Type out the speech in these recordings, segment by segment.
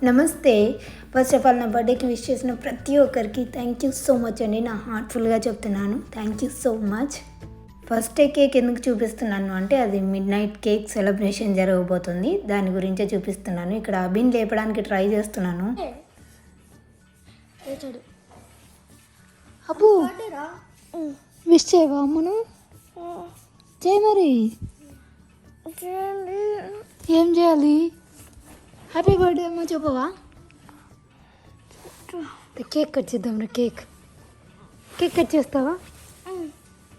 నమస్తే. First of all నా బర్త్డేకి విష్ చేసిన ప్రతి ఒక్కరికి థ్యాంక్ యూ సో మచ్ అండి. నా హార్ట్ఫుల్గా చెప్తున్నాను, thank you so much. First day cake ఎందుకు చూపిస్తున్నాను అంటే అది మిడ్ నైట్ కేక్ సెలబ్రేషన్ జరగబోతుంది, దాని గురించే చూపిస్తున్నాను. ఇక్కడ అభిని లేపడానికి ట్రై చేస్తున్నాను. అబ్బు విష్ చేయవా అమ్మను? చేయ మరి. ఏం చేయాలి? హ్యాపీ బర్త్డే అమ్మ చెప్పవా? కేక్ కట్ చేద్దాం రా. కేక్ కట్ చేస్తావా?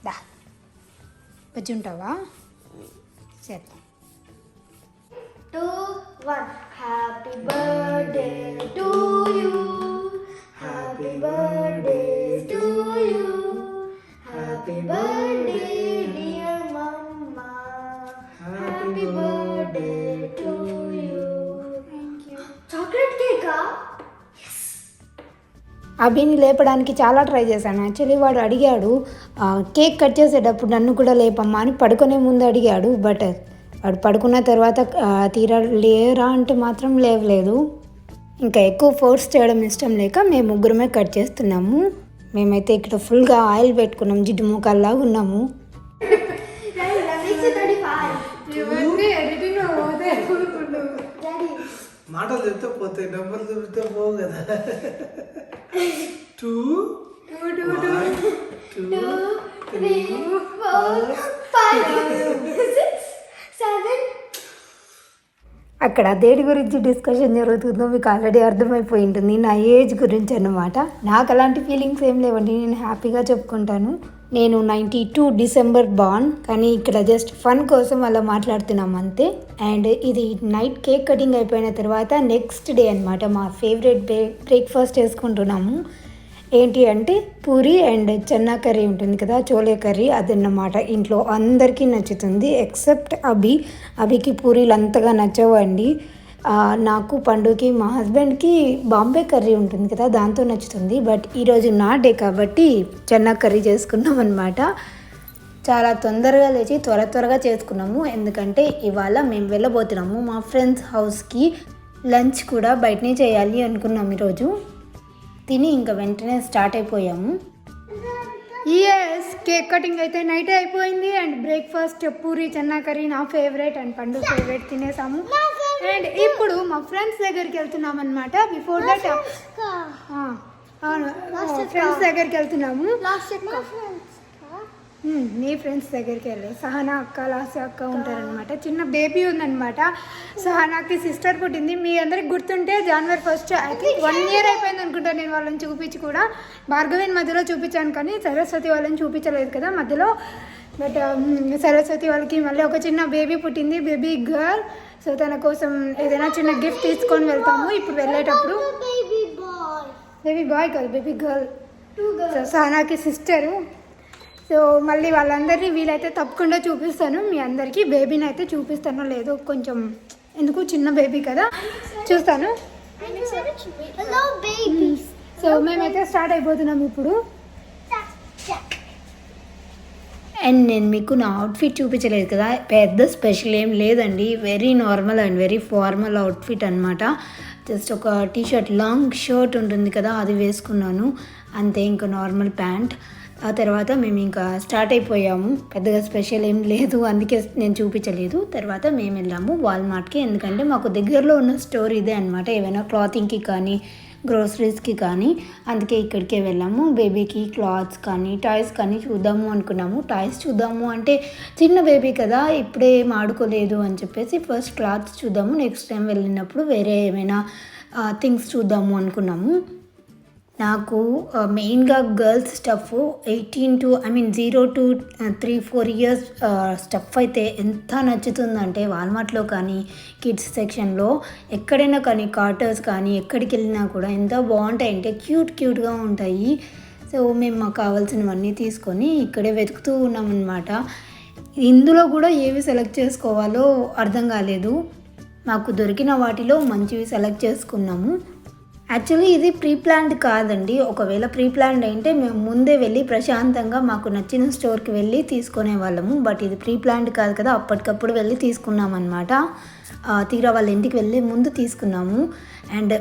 దా వచ్చి ఉంటావా? సరే. 2, 1 happy birthday to you, happy birthday to you, happy birthday dear mamma, happy birthday to you. Chocolate కేకా? అభిని లేపడానికి చాలా ట్రై చేశాను. యాక్చువల్లీ వాడు అడిగాడు కేక్ కట్ చేసేటప్పుడు నన్ను కూడా లేపమ్మా అని, పడుకునే ముందు అడిగాడు. బట్ వాడు పడుకున్న తర్వాత తీరా లేరా అంటే మాత్రం లేవలేదు. ఇంకా ఎక్కువ ఫోర్స్ చేయడం ఇష్టం లేక మేము ముగ్గురమే కట్ చేస్తున్నాము. మేమైతే ఇక్కడ ఫుల్గా ఆయిల్ పెట్టుకున్నాం, జిడ్డు ముఖాల్లాగా ఉన్నాము. మాటలు చెప్తే పోతాయి, నెంబర్లు చెప్తే పోవు కదా. 2 1 2 3 4 5 6 7. అక్కడ దేని గురించి డిస్కషన్ జరుగుతుందో మీకు ఆల్రెడీ అర్థమైపోయి ఉంటుంది. నా ఏజ్ గురించి అన్నమాట. నాకు అలాంటి ఫీలింగ్స్ ఏం లేవండి, నేను హ్యాపీగా చెప్పుకుంటాను. నేను 92 డిసెంబర్ బార్న్, కానీ ఇక్కడ జస్ట్ ఫన్ కోసం అలా మాట్లాడుతున్నాం అంతే. అండ్ ఇది నైట్ కేక్ కటింగ్ అయిపోయిన తర్వాత నెక్స్ట్ డే అనమాట. మా ఫేవరెట్ బ్రేక్ఫాస్ట్ చేసుకుంటున్నాము. ఏంటి అంటే పూరి అండ్ చెన్నా కర్రీ ఉంటుంది కదా, చోలే కర్రీ, అదన్నమాట. ఇంట్లో అందరికీ నచ్చుతుంది ఎక్సెప్ట్ అభికి పూరీలు అంతగా నచ్చవండి. నాకు, పండుకి, మా హస్బెండ్కి బాంబే కర్రీ ఉంటుంది కదా, దాంతో నచ్చుతుంది. బట్ ఈరోజు నా డే కాబట్టి చెన్నా కర్రీ చేసుకున్నాం అనమాట. చాలా తొందరగా లేచి త్వరగా చేసుకున్నాము, ఎందుకంటే ఇవాళ మేము వెళ్ళబోతున్నాము మా ఫ్రెండ్స్ హౌస్కి. లంచ్ కూడా బయటనే చేయాలి అనుకున్నాం. ఈరోజు తిని ఇంకా వెంటనే స్టార్ట్ అయిపోయాము. కేక్ కటింగ్ అయితే నైటే అయిపోయింది. And breakfast puri Chenna curry నా ఫేవరెట్ అండ్ పండు ఫేవరెట్ తినేసాము. అండ్ ఇప్పుడు మా ఫ్రెండ్స్ దగ్గరికి వెళ్తున్నాం అనమాట. బిఫోర్ దట్ ఫ్రెండ్స్ దగ్గరికి వెళ్తున్నాము. మీ ఫ్రెండ్స్ దగ్గరికి వెళ్ళి సహనా అక్క, లాస్య అక్క ఉంటారనమాట. చిన్న బేబీ ఉందనమాట. సహనాకి సిస్టర్ పుట్టింది. మీ అందరికి గుర్తుంటే January 1st I think 1 year అయిపోయింది అనుకుంటా నేను వాళ్ళని చూపించి కూడా. భార్గవిని మధ్యలో చూపించాను కానీ సరస్వతి వాళ్ళని చూపించలేదు కదా మధ్యలో. బట్ సరస్వతి వాళ్ళకి మళ్ళీ ఒక చిన్న బేబీ పుట్టింది, బేబీ గర్ల్. సో తన కోసం ఏదైనా చిన్న గిఫ్ట్ తీసుకొని వెళ్తాము ఇప్పుడు వెళ్ళేటప్పుడు. బేబీ బాయ్ కాదు, బేబీ గర్ల్. సో సహనాకి సిస్టరు. సో మళ్ళీ వాళ్ళందరినీ వీలైతే తప్పకుండా చూపిస్తాను మీ అందరికీ. బేబీని అయితే చూపిస్తానో లేదో, కొంచెం ఎందుకు చిన్న బేబీ కదా, చూస్తాను. సో మేమైతే స్టార్ట్ అయిపోతున్నాం ఇప్పుడు. అండ్ నేను మీకు నా అవుట్ఫిట్ చూపించలేదు కదా, పెద్ద స్పెషల్ ఏం లేదండి. Very normal and very formal outfit అనమాట. జస్ట్ ఒక టీషర్ట్, లాంగ్ షర్ట్ ఉంటుంది కదా, అది వేసుకున్నాను అంతే. ఇంకా నార్మల్ ప్యాంట్. ఆ తర్వాత మేము ఇంకా స్టార్ట్ అయిపోయాము. పెద్దగా స్పెషల్ ఏం లేదు, అందుకే నేను చూపించలేదు. తర్వాత మేము వెళ్ళాము వాల్మార్ట్కి, ఎందుకంటే మాకు దగ్గరలో ఉన్న స్టోర్ ఇదే అనమాట. ఏమైనా క్లాతింగ్కి కానీ గ్రోసరీస్కి కానీ, అందుకే ఇక్కడికే వెళ్ళాము. బేబీకి క్లాత్స్ కానీ టాయ్స్ కానీ చూద్దాము అనుకున్నాము. టాయ్స్ చూద్దాము అంటే చిన్న బేబీ కదా, ఇప్పుడే ఆడుకోలేదు అని చెప్పేసి ఫస్ట్ క్లాత్స్ చూద్దాము, నెక్స్ట్ టైం వెళ్ళినప్పుడు వేరే ఏమైనా థింగ్స్ చూద్దాము అనుకున్నాము. నాకు మెయిన్గా girls stuff 0 to 3-4 years stuff అయితే ఎంత నచ్చుతుందంటే వాల్మార్ట్లో కానీ కిడ్స్ సెక్షన్లో ఎక్కడైనా కానీ, కార్టర్స్ కానీ ఎక్కడికి వెళ్ళినా కూడా ఎంత బాగుంటాయంటే క్యూట్గా ఉంటాయి. సో మేము మాకు కావాల్సినవన్నీ తీసుకొని ఇక్కడే వెతుకుతూ ఉన్నామన్నమాట. ఇందులో కూడా ఏవి సెలెక్ట్ చేసుకోవాలో అర్థం కాలేదు. మాకు దొరికిన వాటిలో మంచివి సెలెక్ట్ చేసుకున్నాము. యాక్చువల్లీ ఇది ప్రీ ప్లాన్డ్ కాదండి. ఒకవేళ ప్రీ ప్లాన్డ్ అయితే మేము ముందే వెళ్ళి ప్రశాంతంగా మాకు నచ్చిన స్టోర్కి వెళ్ళి తీసుకునే వాళ్ళము. బట్ ఇది ప్రీ ప్లాన్డ్ కాదు కదా, అప్పటికప్పుడు వెళ్ళి తీసుకున్నాం అనమాట. తీరా వాళ్ళ ఇంటికి వెళ్ళే ముందు తీసుకున్నాము. అండ్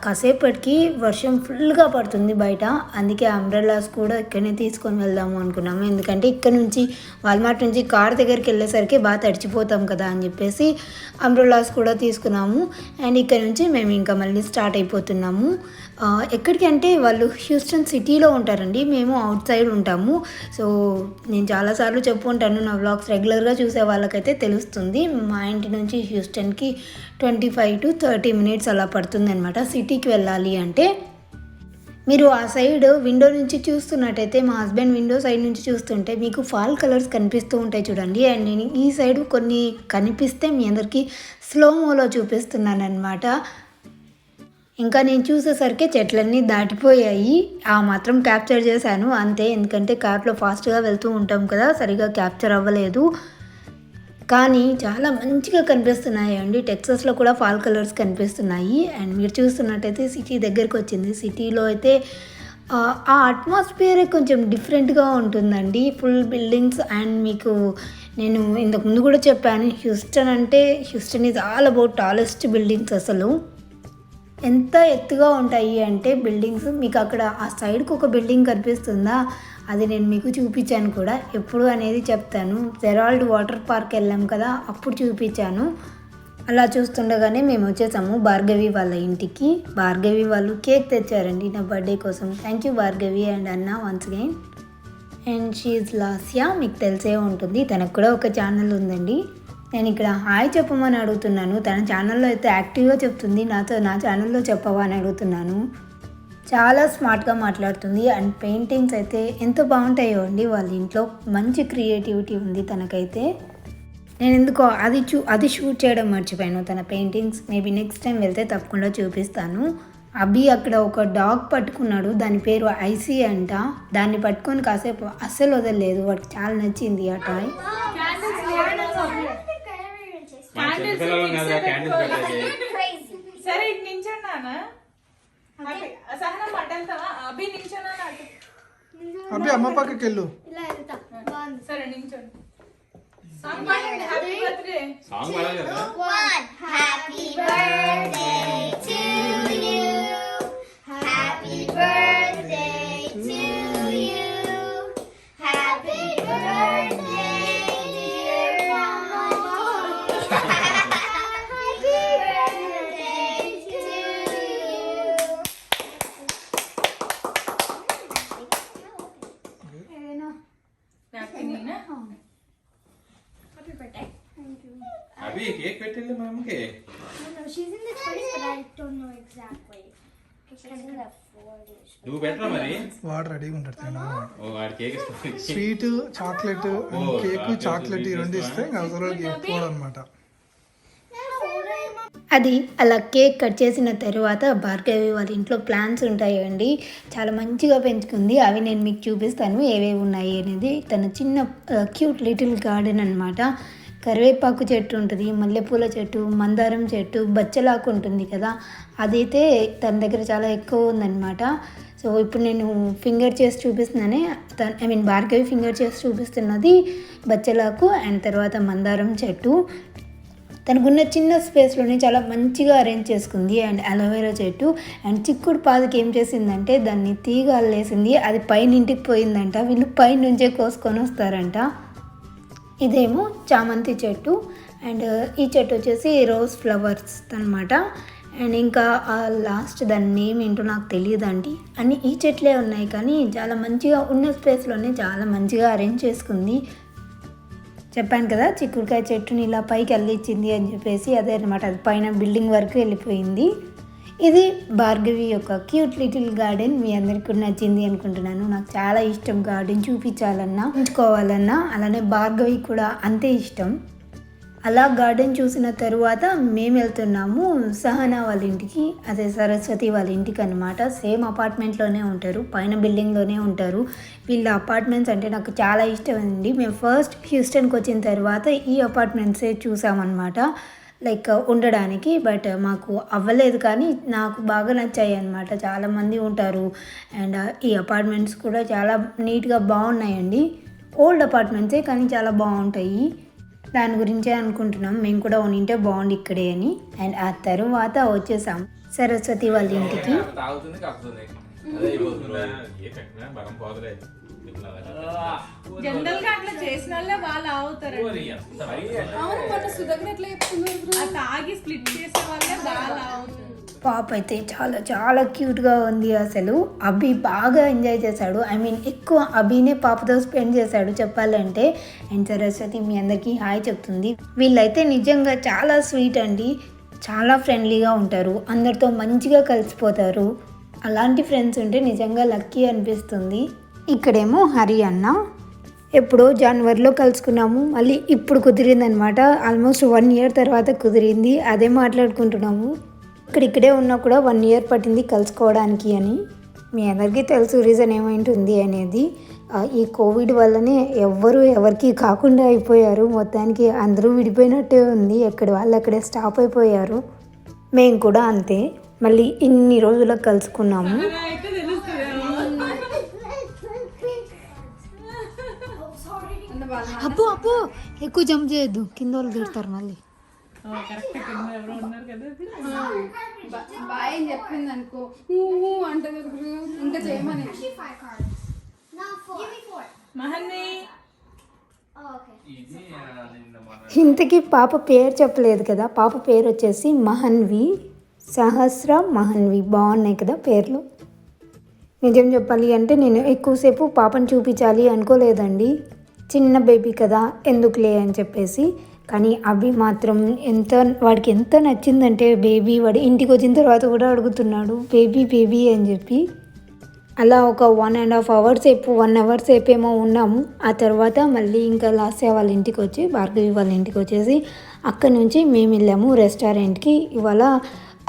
కాసేపటికి వర్షం ఫుల్గా పడుతుంది బయట. అందుకే అంబ్రెల్లాస్ కూడా ఇక్కడనే తీసుకొని వెళ్దాము అనుకున్నాము. ఎందుకంటే ఇక్కడ నుంచి వాల్మార్ట్ నుంచి కార్ దగ్గరికి వెళ్ళేసరికి బాగా తడిచిపోతాం కదా అని చెప్పేసి అంబ్రెల్లాస్ కూడా తీసుకున్నాము. అండ్ ఇక్కడ నుంచి మేము ఇంకా మళ్ళీ స్టార్ట్ అయిపోతున్నాము. ఎక్కడికి అంటే వాళ్ళు హ్యూస్టన్ సిటీలో ఉంటారండి, మేము అవుట్ సైడ్ ఉంటాము. సో నేను చాలాసార్లు చెప్పుకుంటాను, నా వ్లాగ్స్ రెగ్యులర్గా చూసే వాళ్ళకైతే తెలుస్తుంది. మా ఇంటి నుంచి హ్యూస్టన్కి 25 to 30 minutes అలా పడుతుంది అనమాట సిటీకి వెళ్ళాలి అంటే. మీరు ఆ సైడ్ విండో నుంచి చూస్తున్నట్టయితే, మా హస్బెండ్ విండో సైడ్ నుంచి చూస్తుంటే మీకు ఫాల్ కలర్స్ కనిపిస్తూ ఉంటాయి చూడండి. అండ్ నేను ఈ సైడ్ కొన్ని కనిపిస్తే మీ అందరికీ స్లోమోలో చూపిస్తున్నాను అనమాట. ఇంకా నేను చూసేసరికి చెట్లన్నీ దాటిపోయాయి, ఆ మాత్రం క్యాప్చర్ చేశాను అంతే. ఎందుకంటే కార్లో ఫాస్ట్గా వెళ్తూ ఉంటాం కదా, సరిగా క్యాప్చర్ అవ్వలేదు. కానీ చాలా మంచిగా కనిపిస్తున్నాయి అండి. టెక్సస్లో కూడా ఫాల్ కలర్స్ కనిపిస్తున్నాయి. అండ్ మీరు చూస్తున్నట్టయితే సిటీ దగ్గరికి వచ్చింది. సిటీలో అయితే ఆ అట్మాస్ఫియరే కొంచెం డిఫరెంట్గా ఉంటుందండి, ఫుల్ బిల్డింగ్స్. అండ్ మీకు నేను ఇంతకు ముందు కూడా చెప్పాను, Houston is all about tallest buildings. అసలు ఎంత ఎత్తుగా ఉంటాయి అంటే బిల్డింగ్స్. మీకు అక్కడ ఆ సైడ్కి ఒక బిల్డింగ్ కనిపిస్తుందా, అది నేను మీకు చూపించాను కూడా, ఎప్పుడు అనేది చెప్తాను. జెరాల్డ్ వాటర్ పార్క్ వెళ్ళాం కదా, అప్పుడు చూపించాను. అలా చూస్తుండగానే మేము వచ్చేసాము భార్గవి వాళ్ళ ఇంటికి. భార్గవి వాళ్ళు కేక్ తెచ్చారండి నా బర్త్డే కోసం. థ్యాంక్ యూ భార్గవి అండ్ అన్న వన్స్ అగైన్. అండ్ షీఈ్ లాస్యా, మీకు తెలిసే ఉంటుంది, తనకు కూడా ఒక ఛానల్ ఉందండి. నేను ఇక్కడ హాయ్ చెప్పమని అడుగుతున్నాను, తన ఛానల్లో అయితే యాక్టివ్గా చెప్తుంది, నాతో నా ఛానల్లో చెప్పవా అని అడుగుతున్నాను. చాలా స్మార్ట్గా మాట్లాడుతుంది. అండ్ పెయింటింగ్స్ అయితే ఎంత బాగుంటాయో అండి, వాళ్ళ ఇంట్లో మంచి క్రియేటివిటీ ఉంది తనకైతే. నేను ఎందుకో అది షూట్ చేయడం మర్చిపోయాను, తన పెయింటింగ్స్. మేబీ నెక్స్ట్ టైం వెళ్తే తప్పకుండా చూపిస్తాను. అభి అక్కడ ఒక డాగ్ పట్టుకున్నాడు, దాని పేరు ఐసీ అంట. దాన్ని పట్టుకొని కాసేపు అస్సలు వదలలేదు, వాడికి చాలా నచ్చింది ఆ టాయ్. సరే నించున్నానా అబ్బి అమ్మ పక్కకి వెళ్ళు. ఇలా వెళ్తా. బాగుంది. సరే నించోండి. Happy birthday One. Happy birthday to you. Happy birthday to you. Happy birthday, dear Mama. Happy birthday to you. నాప్కినేనా? Happy birthday. Thank you. Abhi cake పెట్టింది మా అమ్మకి. No, she's in the place, but I don't know exactly. She's in the forest. నువ్వు పెట్టరా మరి? వాడు రెడీగా ఉంటాడు తినడానికి. ఓ వాడి కేక్ ఇష్టం. స్వీట్, చాక్లెట్, కేక్, చాక్లెట్ ఈ రెండు ఇస్తే ఇంకా అవసరం ఎక్కువ అనమాట. అది అలా కేక్ కట్ చేసిన తర్వాత భార్గవి వాళ్ళ ఇంట్లో ప్లాంట్స్ ఉంటాయండి, చాలా మంచిగా పెంచుకుంది. అవి నేను మీకు చూపిస్తాను ఏవేవి ఉన్నాయి అనేది. తన చిన్న క్యూట్ లిటిల్ గార్డెన్ అనమాట. కరివేపాకు చెట్టు ఉంటుంది, మల్లెపూల చెట్టు, మందారం చెట్టు, బచ్చలాకు ఉంటుంది కదా, అదైతే తన దగ్గర చాలా ఎక్కువ ఉందన్నమాట. సో ఇప్పుడు నేను ఫింగర్ చేసి చూపిస్తున్నానే, భార్గవి ఫింగర్ చేసి చూపిస్తున్నది బచ్చలాకు అండ్ తర్వాత మందారం చెట్టు. తనకున్న చిన్న స్పేస్లోనే చాలా మంచిగా అరేంజ్ చేసుకుంది. అండ్ అలోవెరా చెట్టు అండ్ చిక్కుడు పాదుకి ఏం చేసిందంటే దాన్ని తీగ అల్లేసింది, అది పైన ఇంటికి పోయిందంట. వీళ్ళు పైన నుంచే కోసుకొని వస్తారంట. ఇదేమో చామంతి చెట్టు అండ్ ఈ చెట్టు వచ్చేసి రోజ్ ఫ్లవర్స్ అనమాట. అండ్ ఇంకా లాస్ట్ దాని నేమ్ ఏంటో నాకు తెలియదండి. అన్ని ఈ చెట్లే ఉన్నాయి, కానీ చాలా మంచిగా ఉన్న స్పేస్లోనే చాలా మంచిగా అరేంజ్ చేసుకుంది. చెప్పాను కదా చిక్కుడుకాయ చెట్టుని ఇలా పైకి అల్లిచ్చింది అని చెప్పేసి, అదే అనమాట, అది పైన బిల్డింగ్ వరకు వెళ్ళిపోయింది. ఇది భార్గవి యొక్క క్యూట్ లిటిల్ గార్డెన్. మీ అందరికీ నచ్చింది అనుకుంటున్నాను. నాకు చాలా ఇష్టం గార్డెన్ చూపించాలన్నా ఉంచుకోవాలన్నా, అలానే భార్గవి కూడా అంతే ఇష్టం. అలా గార్డెన్ చూసిన తరువాత మేము వెళ్తున్నాము సహనా వాళ్ళ ఇంటికి, అదే సరస్వతి వాళ్ళ ఇంటికి అనమాట. సేమ్ అపార్ట్మెంట్లోనే ఉంటారు, పైన బిల్డింగ్లోనే ఉంటారు. వీళ్ళ అపార్ట్మెంట్స్ అంటే నాకు చాలా ఇష్టం అండి. మేము ఫస్ట్ హ్యూస్టన్కి వచ్చిన తర్వాత ఈ అపార్ట్మెంట్సే చూసామన్నమాట, లైక్ ఉండడానికి. బట్ మాకు అవ్వలేదు, కానీ నాకు బాగా నచ్చాయి అన్నమాట. చాలామంది ఉంటారు అండ్ ఈ అపార్ట్మెంట్స్ కూడా చాలా నీట్గా బాగున్నాయండి. ఓల్డ్ అపార్ట్మెంట్సే కానీ చాలా బాగుంటాయి. దాని గురించే అనుకుంటున్నాం, మేము కూడా ఉంటే బాగుండు ఇక్కడే అని. అండ్ ఆ తర్వాత వచ్చేసాం సరస్వతి వాళ్ళ ఇంటికి. తాగుతుంది కాపుతుంది అదే అయిపోతుందా ఏ కట్టినా బలం పోదలే జనరల్ గా అట్లా చేసిన వాళ్ళే వాళ్ళు ఆగుతారండి. అవును, మొన్న సుధగ్ర ఎట్లా చెప్తున్నారు, ఆ తాగి స్ప్లిట్ చేసే వాళ్ళే వాళ్ళు ఆగుతారు. పాప అయితే చాలా చాలా క్యూట్గా ఉంది. అసలు అభి బాగా ఎంజాయ్ చేశాడు. ఐ మీన్ ఎక్కువ అభినే పాపతో స్పెండ్ చేశాడు చెప్పాలంటే. అండ్ సరస్వతి మీ అందరికీ హాయ్ చెప్తుంది. వీళ్ళైతే నిజంగా చాలా స్వీట్ అండి, చాలా ఫ్రెండ్లీగా ఉంటారు, అందరితో మంచిగా కలిసిపోతారు. అలాంటి ఫ్రెండ్స్ ఉంటే నిజంగా లక్కీ అనిపిస్తుంది. ఇక్కడేమో హరి అన్న ఎప్పుడో జనవరిలో కలుసుకున్నాము, మళ్ళీ ఇప్పుడు కుదిరిందనమాట. ఆల్మోస్ట్ 1 year తర్వాత కుదిరింది. అదే మాట్లాడుకుంటున్నాము. ఇక్కడే ఉన్నా కూడా 1 year పట్టింది కలుసుకోవడానికి అని. మీ అందరికీ తెలుసు రీజన్ ఏమైంటుంది అనేది. ఈ కోవిడ్ వల్లనే ఎవరికి కాకుండా అయిపోయారు. మొత్తానికి అందరూ విడిపోయినట్టే ఉంది, ఎక్కడి వాళ్ళు అక్కడే స్టాప్ అయిపోయారు. మేము కూడా అంతే, మళ్ళీ ఇన్ని రోజులకు కలుసుకున్నాము. అయితే తెలుస్తుంది అప్పు అప్పు ఎక్కువ జంప్ చేయొద్దు, కింద వాళ్ళు తిడతారు మళ్ళీ. కరెక్ట్ ఎవరో ఉన్నారు కదా. బాయ్ అని చెప్పింది అనుకో అంటే ఇంకా చేయమని. Now 4. Give me 4. మహన్ని Oh, okay. ఇంతకీ పాప పేరు చెప్పలేదు కదా. పాప పేరు వచ్చేసి మహన్వి, సహస్ర మహన్వి. బాగున్నాయి కదా పేర్లు. నిజం చెప్పాలి అంటే నేను ఎక్కువసేపు పాపను చూపించాలి అనుకోలేదండి, చిన్న బేబీ కదా ఎందుకులే అని చెప్పేసి. కానీ అవి మాత్రం వాడికి ఎంత నచ్చిందంటే బేబీ, వాడు ఇంటికి వచ్చిన తర్వాత కూడా అడుగుతున్నాడు బేబీ బేబీ అని చెప్పి. అలా ఒక 1.5 hours సేపు 1 hour సేపు ఏమో ఉన్నాము. ఆ తర్వాత మళ్ళీ ఇంకా లాస్య వాళ్ళ ఇంటికి వచ్చి, భార్గవి వాళ్ళ ఇంటికి వచ్చేసి అక్కడి నుంచి మేము వెళ్ళాము రెస్టారెంట్కి. ఇవాళ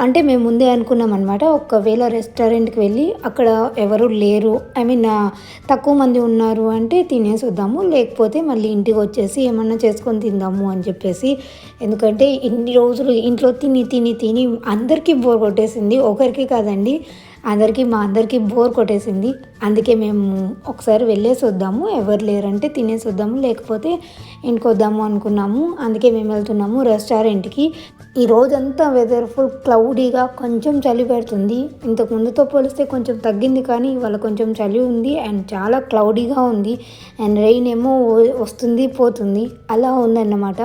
అంటే మేము ముందే అనుకున్నాం అనమాట, ఒకవేళ రెస్టారెంట్కి వెళ్ళి అక్కడ ఎవరు లేరు, ఐ మీన్ తక్కువ మంది ఉన్నారు అంటే తినేసి వద్దాము, లేకపోతే మళ్ళీ ఇంటికి వచ్చేసి ఏమన్నా చేసుకొని తిందాము అని చెప్పేసి. ఎందుకంటే ఇన్ని రోజులు ఇంట్లో తిని తిని తిని అందరికీ బోర్ కొట్టేసింది. ఒకరికి కాదండి, మా అందరికీ బోర్ కొట్టేసింది. అందుకే మేము ఒకసారి వెళ్ళేసి వద్దాము, ఎవరు లేరంటే తినేసి వద్దాము, లేకపోతే ఇంటికి వద్దాము అనుకున్నాము. అందుకే మేము వెళ్తున్నాము రెస్టారెంట్కి. ఈ రోజంతా వెదర్ ఫుల్ క్లౌడీగా, కొంచెం చలి పెడుతుంది. ఇంతకు ముందుతో పోలిస్తే కొంచెం తగ్గింది, కానీ ఇవాళ కొంచెం చలి ఉంది అండ్ చాలా క్లౌడీగా ఉంది. అండ్ రెయిన్ ఏమో వస్తుంది పోతుంది, అలా ఉందన్నమాట.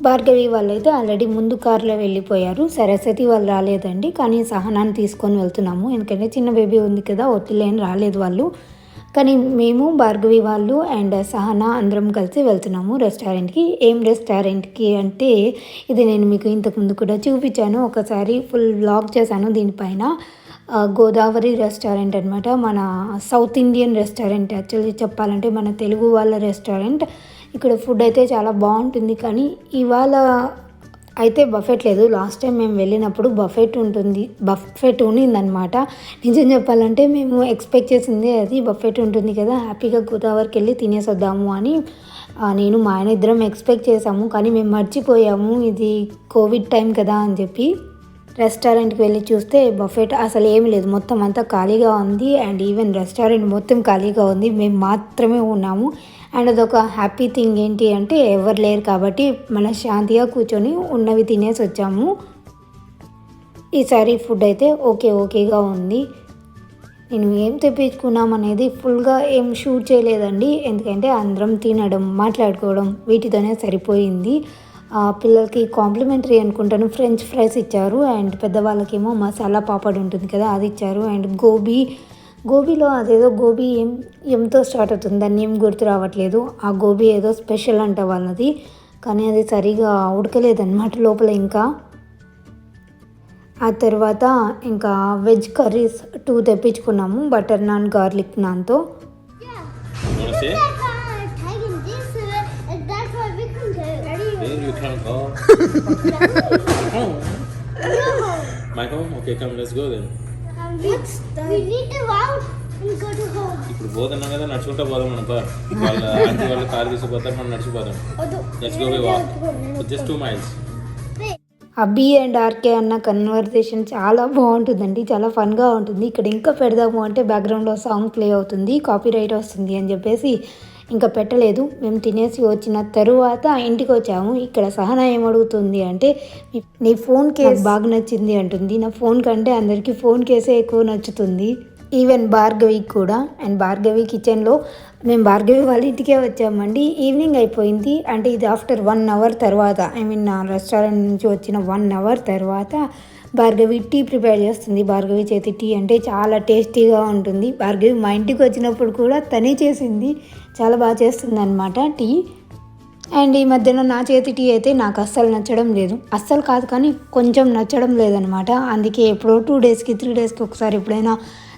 భార్గవి వాళ్ళు అయితే ఆల్రెడీ ముందు కారులో వెళ్ళిపోయారు. సరస్వతి వాళ్ళు రాలేదండి, కానీ సహనాన్ని తీసుకొని వెళ్తున్నాము. ఎందుకంటే చిన్న బేబీ ఉంది కదా, ఒత్తిలేని రాలేదు వాళ్ళు. కానీ మేము భార్గవి వాళ్ళు అండ్ సహనా అందరం కలిసి వెళ్తున్నాము రెస్టారెంట్కి. ఏం రెస్టారెంట్కి అంటే ఇది నేను మీకు ఇంతకుముందు కూడా చూపించాను, ఒకసారి ఫుల్ వ్లాగ్ చేశాను దీనిపైన. గోదావరి రెస్టారెంట్ అనమాట, మన సౌత్ ఇండియన్ రెస్టారెంట్. యాక్చువల్లీ చెప్పాలంటే మన తెలుగు వాళ్ళ రెస్టారెంట్. ఇక్కడ ఫుడ్ అయితే చాలా బాగుంటుంది, కానీ ఇవాళ అయితే బఫెట్ లేదు. లాస్ట్ టైం మేము వెళ్ళినప్పుడు బఫెట్ ఉన్నిందనమాట. నిజం చెప్పాలంటే మేము ఎక్స్పెక్ట్ చేసింది అది, బఫెట్ ఉంటుంది కదా, హ్యాపీగా గోదావరికి వెళ్ళి తినేసి వద్దాము అని నేను మా ఆయన ఇద్దరం ఎక్స్పెక్ట్ చేసాము. కానీ మేము మర్చిపోయాము, ఇది కోవిడ్ టైం కదా అని చెప్పి. రెస్టారెంట్కి వెళ్ళి చూస్తే బఫెట్ అసలు ఏమి లేదు, మొత్తం అంతా ఖాళీగా ఉంది. అండ్ ఈవెన్ రెస్టారెంట్ మొత్తం ఖాళీగా ఉంది, మేము మాత్రమే ఉన్నాము. అండ్ అదొక హ్యాపీ థింగ్ ఏంటి అంటే ఎవరు లేరు కాబట్టి మన శాంతిగా కూర్చొని ఉన్నవి తినేసి వచ్చాము. ఈసారి ఫుడ్ అయితే ఓకేగా ఉంది. నేను ఏం తెప్పించుకున్నాం అనేది ఫుల్గా ఏం షూట్ చేయలేదండి, ఎందుకంటే అందరం తినడం మాట్లాడుకోవడం వీటితోనే సరిపోయింది. పిల్లలకి కాంప్లిమెంటరీ అనుకుంటాను ఫ్రెంచ్ ఫ్రైస్ ఇచ్చారు, అండ్ పెద్దవాళ్ళకేమో మసాలా పాపడ్ ఉంటుంది కదా అది ఇచ్చారు. అండ్ గోబీలో అదేదో గోబీ ఎంతో స్టార్ట్ అవుతుంది, దాన్ని ఏం గుర్తు రావట్లేదు. ఆ గోబీ ఏదో స్పెషల్ అంట వాళ్ళది, కానీ అది సరిగా ఉడకలేదన్నమాట లోపల. ఇంకా ఆ తర్వాత ఇంకా వెజ్ కర్రీస్ 2 తెప్పించుకున్నాము, బటర్ నాన్ గార్లిక్ నాన్తో. Tagging this, that's why we can go. Ready? Then you can go. My home? Okay, come, let's go then. We need to out and go to home. ఇప్పుడు పోతున్నాం కదా, నడుచుకుంటా పోదాం మనం. వాళ్ళ aunty వాళ్ళు కారు తీసుకుపోతారు, మనం నడిచిపోదాం. Let's go, we walk just 2 miles. Abbi and RK అన్న కన్వర్సేషన్ చాలా బాగుంటుందండి, చాలా ఫన్గా ఉంటుంది. ఇక్కడ ఇంకా పెడదాము అంటే బ్యాక్గ్రౌండ్లో సాంగ్ ప్లే అవుతుంది, కాపీ రైట్ వస్తుంది అని చెప్పేసి ఇంకా పెట్టలేదు. మేము తినేసి వచ్చిన తరువాత ఇంటికి వచ్చాము. ఇక్కడ సహనా ఏమడుగుతుంది అంటే నీ ఫోన్ కేస్ బాగా నచ్చింది అంటుంది. నా ఫోన్ కంటే అందరికీ ఫోన్ కేసే ఎక్కువ నచ్చుతుంది, ఈవెన్ భార్గవికి కూడా. అండ్ భార్గవి కిచెన్లో మేము భార్గవి వాళ్ళ ఇంటికే వచ్చామండి. ఈవినింగ్ అయిపోయింది, అంటే ఇది ఆఫ్టర్ 1 అవర్ తర్వాత, ఐ మీన్ నా రెస్టారెంట్ నుంచి వచ్చిన 1 అవర్ తర్వాత భార్గవి టీ ప్రిపేర్ చేస్తుంది. భార్గవి చేతి టీ అంటే చాలా టేస్టీగా ఉంటుంది. భార్గవి మా ఇంటికి వచ్చినప్పుడు కూడా తనే చేసింది, చాలా బాగా చేస్తుంది అనమాట టీ. అండ్ ఈ మధ్యన నా చేతి టీ అయితే నాకు అస్సలు నచ్చడం లేదు, అస్సలు కాదు కానీ కొంచెం నచ్చడం లేదనమాట. అందుకే ఎప్పుడో 2 డేస్కి 3 డేస్కి ఒకసారి ఎప్పుడైనా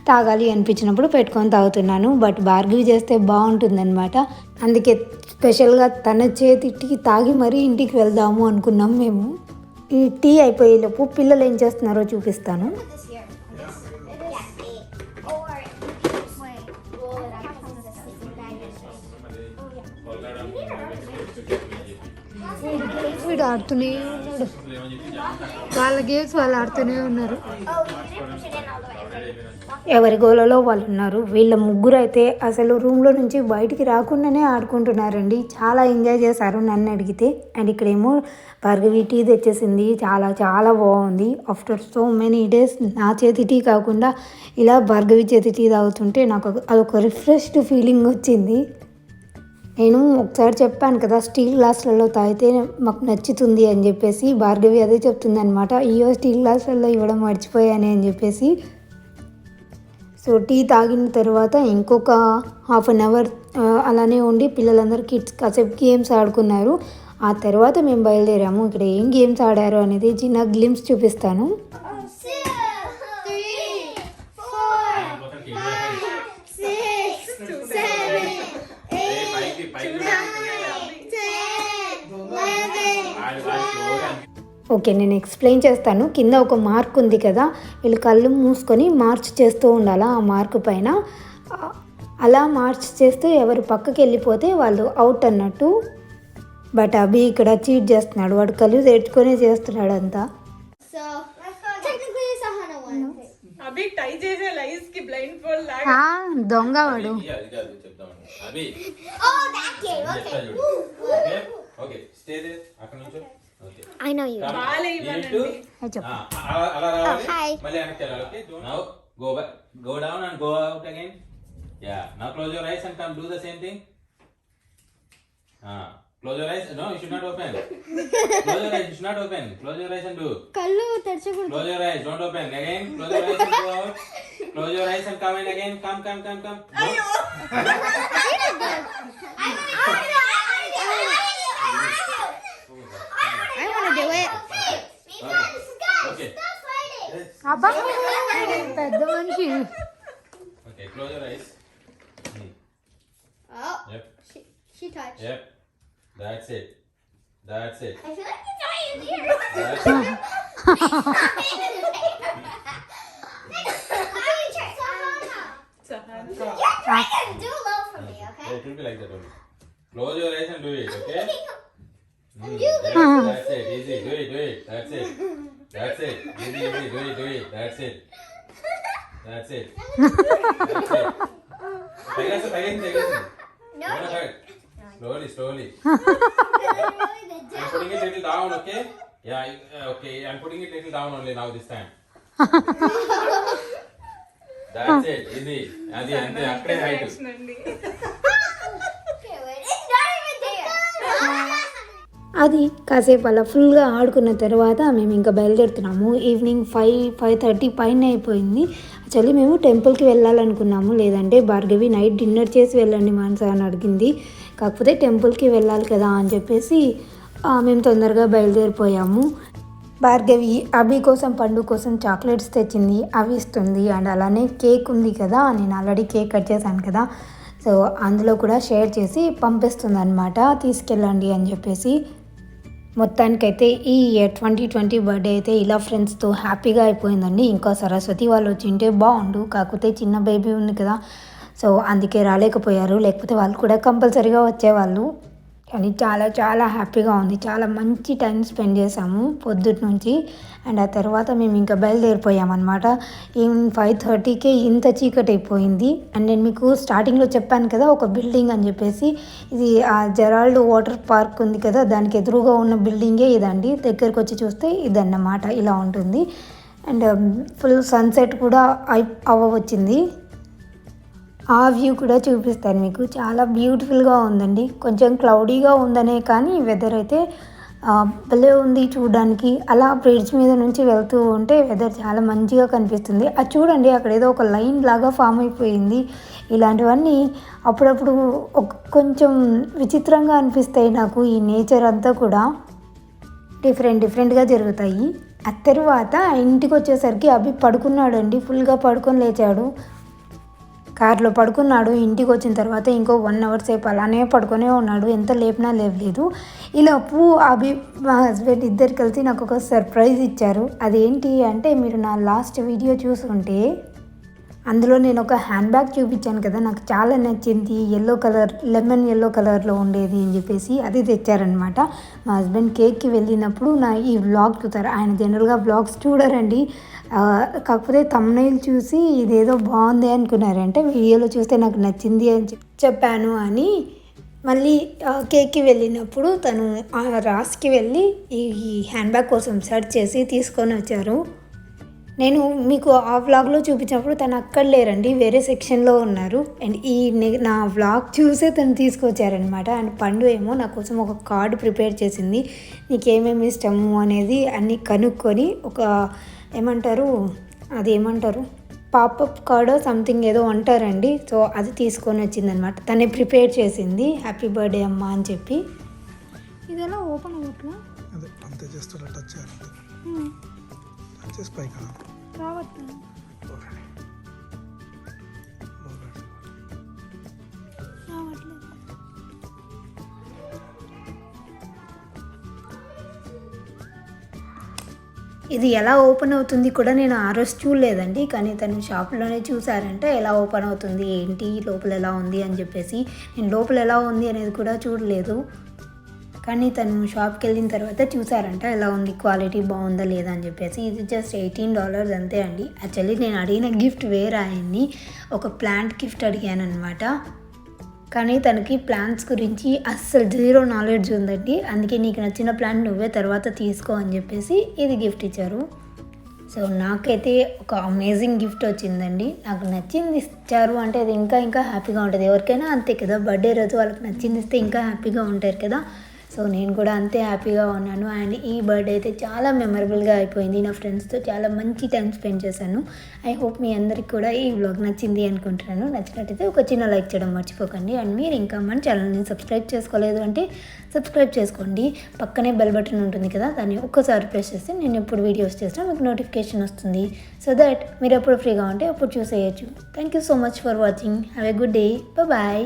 తాగాలి అనిపించినప్పుడు పెట్టుకొని తాగుతున్నాను. బట్ భార్గవి చేస్తే బాగుంటుందన్నమాట. అందుకే స్పెషల్గా తన చేతి టీ తాగి మరీ ఇంటికి వెళ్దాము అనుకున్నాం మేము. ఈ టీ అయిపోయేలోపు పిల్లలు ఏం చేస్తున్నారో చూపిస్తాను. This here. This. Yeah. Or wait. Roll it up. వీడు ఆడుతూనే ఉన్నాడు, వాళ్ళ గేమ్స్ వాళ్ళు ఆడుతూనే ఉన్నారు. Oh, you didn't push it in all the way. ఎవరి గోలలో వాళ్ళు ఉన్నారు. వీళ్ళ ముగ్గురు అయితే అసలు రూమ్లో నుంచి బయటికి రాకుండానే ఆడుకుంటున్నారండి. చాలా ఎంజాయ్ చేశారు నన్ను అడిగితే. అండ్ ఇక్కడేమో భార్గవి టీ తెచ్చేసింది, చాలా చాలా బాగుంది. ఆఫ్టర్ సో మెనీ డేస్ నా చేతి టీ కాకుండా ఇలా భార్గవి చేతి టీ తాగుతుంటే నాకు అదొక రిఫ్రెష్డ్ ఫీలింగ్ వచ్చింది. నేను ఒకసారి చెప్పాను కదా స్టీల్ గ్లాసులలో తాగితే మాకు నచ్చుతుంది అని చెప్పేసి, భార్గవి అదే చెప్తుంది అనమాట. అయ్యో స్టీల్ గ్లాసులలో ఇవ్వడం మర్చిపోయాను అని చెప్పేసి. సో టీ తాగిన తర్వాత ఇంకొక 1/2 అవర్ అలానే ఉండి పిల్లలందరూ కిడ్స్ కాసేపు గేమ్స్ ఆడుకున్నారు. ఆ తర్వాత మేము బయలుదేరాము. ఇక్కడ ఏం గేమ్స్ ఆడారు అనేది చిన్న గ్లిమ్స్ చూపిస్తాను. 2, 3, 4, 5, 6, 7, 8, 9, 10, 11. ఓకే, నేను ఎక్స్ప్లెయిన్ చేస్తాను. కింద ఒక మార్క్ ఉంది కదా, వీళ్ళు కళ్ళు మూసుకొని మార్చ్ చేస్తూ ఉండాలా ఆ మార్క్ పైన. అలా మార్చ్ చేస్తూ ఎవరు పక్కకి వెళ్ళిపోతే వాళ్ళు అవుట్ అన్నట్టు. బట్ అభి ఇక్కడ చీట్ చేస్తున్నాడు, వాడు కళ్ళు తెచ్చుకొనే చేస్తున్నాడు అంతా. So, technically Sahana won. అభి టై చేసే లైస్ కి బ్లైండ్ ఫోల్డ్ లాగా దొంగ వాడు. Abhi Oh, that game. Okay. Okay okay stay there అక్కడ నుంచి ఓకే I know you. బాలే ఇవ్వనండి. అలా రావాలి hi. మళ్ళీ వెనక్కి వెళ్ళాలి. Okay now go back, go down and go out again. Yeah now close your eyes and come do the same thing. Close your eyes. No, you should not open. Close your eyes. You should not open. Close your eyes and do. Kallu terchakun. Close your eyes. Don't open. Again. Close your eyes and go out. Close your eyes and come in again. Come. Go. I want to do it. Okay. అబ్బా పెద్ద మనిషి. Okay. Close your eyes. Oh, Yep. she touched. Yep. That's it. I feel like it's right here. That's it. Sahana. Do low for me, okay? It will be like that only. Close your eyes and do it. Okay. That's it. Easy. Do it. That's it. Easy. Do it. That's it. Tagasi. No. Don't hurt. Slowly. Really I'm putting it little down, okay? Yeah, okay. I'm putting it little down only now this time. That's it. Easy. Adi ante akkade height. అండి. Okay, wait. It's not even there. అది కాసేపు అలా ఫుల్గా ఆడుకున్న తర్వాత మేము ఇంకా బయలుదేరుతున్నాము. Evening 5:30 పైన అయిపోయింది. యాక్చువల్లీ మేము టెంపుల్కి వెళ్ళాలనుకున్నాము, లేదంటే భార్గవి నైట్ డిన్నర్ చేసి వెళ్ళండి మానస అని అడిగింది. కాకపోతే టెంపుల్కి వెళ్ళాలి కదా అని చెప్పేసి మేము తొందరగా బయలుదేరిపోయాము. భార్గవి అభి కోసం పండు కోసం చాక్లెట్స్ తెచ్చింది, అవి ఇస్తుంది. అండ్ అలానే కేక్ ఉంది కదా, నేను ఆల్రెడీ కేక్ కట్ చేశాను కదా, సో అందులో కూడా షేర్ చేసి పంపిస్తుంది అనమాట, తీసుకెళ్ళండి అని చెప్పేసి. మొత్తానికైతే ఈ 2020 బర్త్డే అయితే ఇలా ఫ్రెండ్స్తో హ్యాపీగా అయిపోయిందండి. ఇంకా సరస్వతి వాళ్ళు వచ్చింటే బాగుండు, కాకపోతే చిన్న బేబీ ఉంది కదా, సో అందుకే రాలేకపోయారు. లేకపోతే వాళ్ళు కూడా కంపల్సరీగా వచ్చేవాళ్ళు. కానీ చాలా చాలా హ్యాపీగా ఉంది. చాలా మంచి టైం స్పెండ్ చేసాము పొద్దుటి నుంచి. అండ్ ఆ తర్వాత మేము ఇంకా బయలుదేరిపోయామన్నమాట. ఈవినింగ్ 5:30కే ఇంత చీకటి అయిపోయింది. అండ్ నేను మీకు స్టార్టింగ్లో చెప్పాను కదా ఒక బిల్డింగ్ అని చెప్పేసి, ఇది ఆ జెరాల్డ్ వాటర్ పార్క్ ఉంది కదా, దానికి ఎదురుగా ఉన్న బిల్డింగే ఇదండి. దగ్గరికి వచ్చి చూస్తే ఇదన్నమాట, ఇలా ఉంటుంది. అండ్ ఫుల్ సన్సెట్ కూడా అవ్వవచ్చింది. ఆ వ్యూ కూడా చూపిస్తాను మీకు. చాలా బ్యూటిఫుల్గా ఉందండి. కొంచెం క్లౌడీగా ఉందనే కానీ వెదర్ అయితే భలే ఉంది చూడడానికి. అలా బ్రిడ్జ్ మీద నుంచి వెళ్తూ ఉంటే వెదర్ చాలా మంచిగా కనిపిస్తుంది. అది చూడండి, అక్కడ ఏదో ఒక లైన్ లాగా ఫామ్ అయిపోయింది. ఇలాంటివన్నీ అప్పుడప్పుడు కొంచెం విచిత్రంగా అనిపిస్తాయి నాకు. ఈ నేచర్ అంతా కూడా డిఫరెంట్గా జరుగుతాయి. ఆ తర్వాత ఇంటికి వచ్చేసరికి అభి పడుకున్నాడండి. ఫుల్గా పడుకొని లేచాడు. కార్లో పడుకున్నాడు. ఇంటికి వచ్చిన తర్వాత ఇంకో 1 అవర్ సేపు అలానే పడుకొనే ఉన్నాడు. ఎంత లేపినా లేవలేదు. ఈలోపు అభి మా హస్బెండ్ ఇద్దరు కలిసి నాకు ఒక సర్ప్రైజ్ ఇచ్చారు. అదేంటి అంటే, మీరు నా లాస్ట్ వీడియో చూసుంటే అందులో నేను ఒక హ్యాండ్ బ్యాగ్ చూపించాను కదా, నాకు చాలా నచ్చింది. లెమన్ ఎల్లో కలర్లో ఉండేది అని చెప్పేసి అది తెచ్చారనమాట. మా హస్బెండ్ కేక్కి వెళ్ళినప్పుడు ఈ వ్లాగ్ చూస్తారు. ఆయన జనరల్గా వ్లాగ్స్ చూడరండి. కాకపోతే థంబ్నెయిల్ చూసి ఇదేదో బాగుంది అనుకున్నారంటే, వీడియోలో చూస్తే నాకు నచ్చింది అని చెప్పాను అని. మళ్ళీ కేక్కి వెళ్ళినప్పుడు తను రాస్కి వెళ్ళి ఈ హ్యాండ్ బ్యాగ్ కోసం సెర్చ్ చేసి తీసుకొని వచ్చారు. నేను మీకు ఆ వ్లాగ్లో చూపించినప్పుడు తను అక్కడ లేరండి, వేరే సెక్షన్లో ఉన్నారు. అండ్ నా వ్లాగ్ చూసే తను తీసుకొచ్చారనమాట. అండ్ పండు ఏమో నా కోసం ఒక కార్డు ప్రిపేర్ చేసింది. నీకేమేమి ఇష్టము అనేది అన్నీ కనుక్కొని ఒక ఏమంటారు పాపప్ కార్డో సంథింగ్ ఏదో అంటారండి. సో అది తీసుకొని వచ్చిందనమాట. తనే ప్రిపేర్ చేసింది. హ్యాపీ బర్త్డే అమ్మా అని చెప్పి. ఇది ఎలా ఓపెన్ అవ్వట్లా? అదే అంతే, జస్ట్ అలా టచ్ చేయాలి. టచ్ చేసి పైకి రావట్లేదు. ఇది ఎలా ఓపెన్ అవుతుంది కూడా నేను ఆ రోజు చూడలేదండి. కానీ తను షాప్లోనే చూసారంటే ఎలా ఓపెన్ అవుతుంది ఏంటి, లోపల ఎలా ఉంది అని చెప్పేసి. నేను లోపల ఎలా ఉంది అనేది కూడా చూడలేదు. కానీ తను షాప్కి వెళ్ళిన తర్వాత చూసారంట ఎలా ఉంది, క్వాలిటీ బాగుందా లేదా అని చెప్పేసి. ఇది జస్ట్ $18 అంతే అండి. యాక్చువల్లీ నేను అడిగిన గిఫ్ట్ వేరే ఆయన్ని, ఒక ప్లాంట్ గిఫ్ట్ అడిగాను అనమాట. కానీ తనకి ప్లాంట్స్ గురించి అస్సలు 0 నాలెడ్జ్ ఉందండి. అందుకే నీకు నచ్చిన ప్లాంట్ నువ్వే తర్వాత తీసుకో అని చెప్పేసి ఇది గిఫ్ట్ ఇచ్చారు. సో నాకైతే ఒక అమేజింగ్ గిఫ్ట్ వచ్చిందండి. నాకు నచ్చింది ఇచ్చారు అంటే అది ఇంకా హ్యాపీగా ఉంటుంది. ఎవరికైనా అంతే కదా, బర్త్డే రోజు వాళ్ళకి నచ్చింది ఇస్తే ఇంకా హ్యాపీగా ఉంటారు కదా. సో నేను కూడా అంతే హ్యాపీగా ఉన్నాను. అండ్ ఈ బర్త్డే అయితే చాలా మెమరబుల్గా అయిపోయింది. నా ఫ్రెండ్స్తో చాలా మంచి టైం స్పెండ్ చేశాను. ఐ హోప్ మీ అందరికి కూడా ఈ వ్లాగ్ నచ్చింది అనుకుంటున్నాను. నచ్చినట్టయితే ఒక చిన్న లైక్ చేయడం మర్చిపోకండి. అండ్ మీరు ఇంకా మన ఛానల్ని సబ్స్క్రైబ్ చేసుకోలేదు అంటే సబ్స్క్రైబ్ చేసుకోండి. పక్కనే బెల్ బటన్ ఉంటుంది కదా, దాన్ని ఒక్కసారి ప్రెస్ చేస్తే నేను ఎప్పుడు వీడియోస్ చేసినా మీకు నోటిఫికేషన్ వస్తుంది. సో దట్ మీరు ఎప్పుడు ఫ్రీగా ఉంటే అప్పుడు చూసేయచ్చు. Thank you so much for watching. Have a good day. Bye.